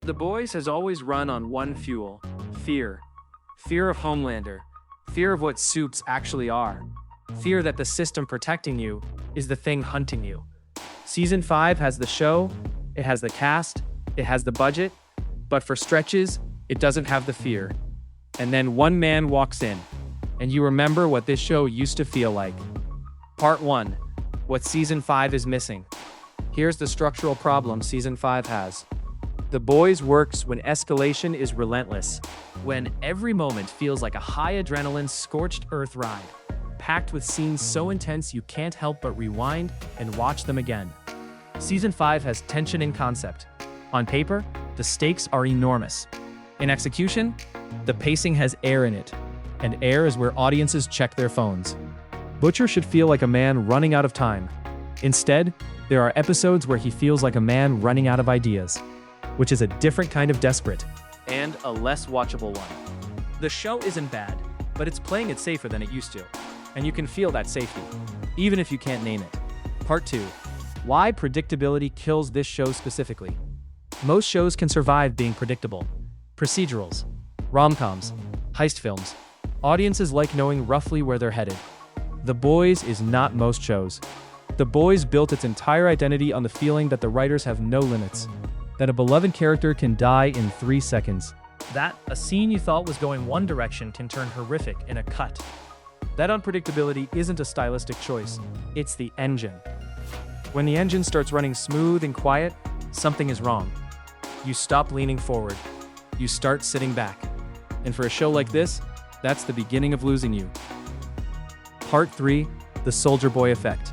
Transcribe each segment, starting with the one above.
The Boys has always run on one fuel: fear. Fear of Homelander. Fear of what suits actually are. Fear that the system protecting you is the thing hunting you. Season 5 has the show, it has the cast, it has the budget, but for stretches, it doesn't have the fear. And then one man walks in, and you remember what this show used to feel like. Part 1. What Season 5 is missing. Here's the structural problem Season 5 has. The Boys works when escalation is relentless, when every moment feels like a high adrenaline scorched earth ride, packed with scenes so intense you can't help but rewind and watch them again. Season 5 has tension in concept. On paper, the stakes are enormous. In execution, the pacing has air in it, and air is where audiences check their phones. Butcher should feel like a man running out of time. Instead, there are episodes where he feels like a man running out of ideas, which is a different kind of desperate, and a less watchable one. The show isn't bad, but it's playing it safer than it used to, and you can feel that safety, even if you can't name it. Part 2. Why predictability kills this show specifically. Most shows can survive being predictable. Procedurals, rom-coms, heist films. Audiences like knowing roughly where they're headed. The Boys is not most shows. The Boys built its entire identity on the feeling that the writers have no limits, that a beloved character can die in 3 seconds, that a scene you thought was going one direction can turn horrific in a cut. That unpredictability isn't a stylistic choice, it's the engine. When the engine starts running smooth and quiet, something is wrong. You stop leaning forward. You start sitting back. And for a show like this, that's the beginning of losing you. Part 3, the Soldier Boy effect.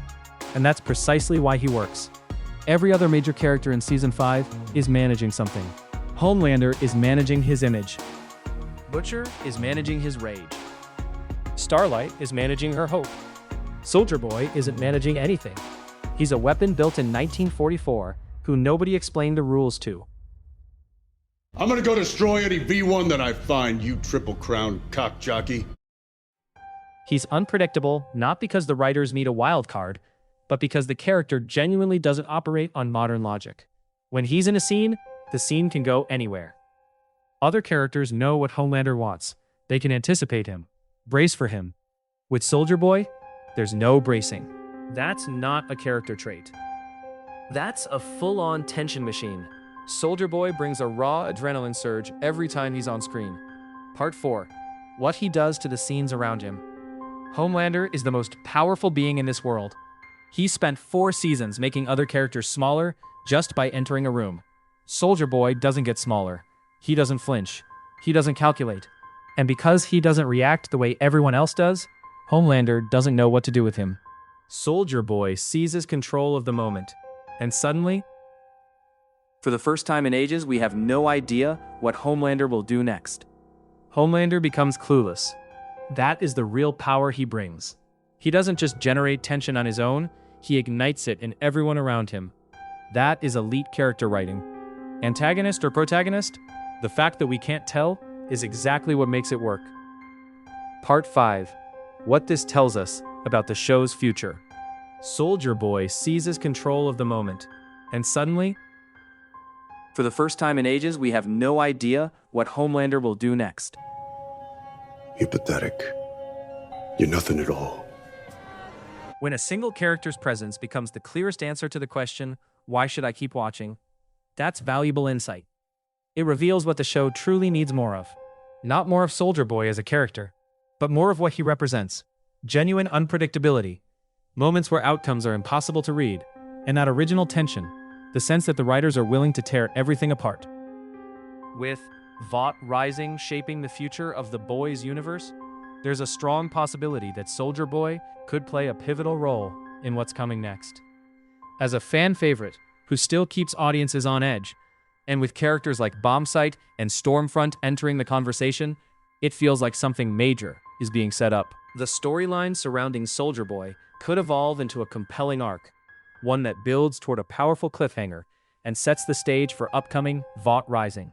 And that's precisely why he works. Every other major character in Season 5 is managing something. Homelander is managing his image. Butcher is managing his rage. Starlight is managing her hope. Soldier Boy isn't managing anything. He's a weapon built in 1944 who nobody explained the rules to. I'm gonna go destroy any V1 that I find, you triple crown cock jockey. He's unpredictable not because the writers need a wild card, but because the character genuinely doesn't operate on modern logic. When he's in a scene, the scene can go anywhere. Other characters know what Homelander wants. They can anticipate him, brace for him. With Soldier Boy, there's no bracing. That's not a character trait. That's a full-on tension machine. Soldier Boy brings a raw adrenaline surge every time he's on screen. Part 4. What he does to the scenes around him. Homelander is the most powerful being in this world. He spent 4 seasons making other characters smaller just by entering a room. Soldier Boy doesn't get smaller. He doesn't flinch. He doesn't calculate. And because he doesn't react the way everyone else does, Homelander doesn't know what to do with him. Soldier Boy seizes control of the moment. And suddenly, for the first time in ages, we have no idea what Homelander will do next. Homelander becomes clueless. That is the real power he brings. He doesn't just generate tension on his own, he ignites it in everyone around him. That is elite character writing. Antagonist or protagonist? The fact that we can't tell is exactly what makes it work. Part 5. What this tells us about the show's future. Soldier Boy seizes control of the moment. And suddenly, for the first time in ages, we have no idea what Homelander will do next. You're pathetic. You're nothing at all. When a single character's presence becomes the clearest answer to the question, why should I keep watching? That's valuable insight. It reveals what the show truly needs more of. Not more of Soldier Boy as a character, but more of what he represents. Genuine unpredictability. Moments where outcomes are impossible to read, and that original tension, the sense that the writers are willing to tear everything apart. With Vought Rising shaping the future of the Boys universe, there's a strong possibility that Soldier Boy could play a pivotal role in what's coming next. As a fan favorite who still keeps audiences on edge, and with characters like Bombsight and Stormfront entering the conversation, it feels like something major is being set up. The storyline surrounding Soldier Boy could evolve into a compelling arc, one that builds toward a powerful cliffhanger and sets the stage for upcoming Vought Rising.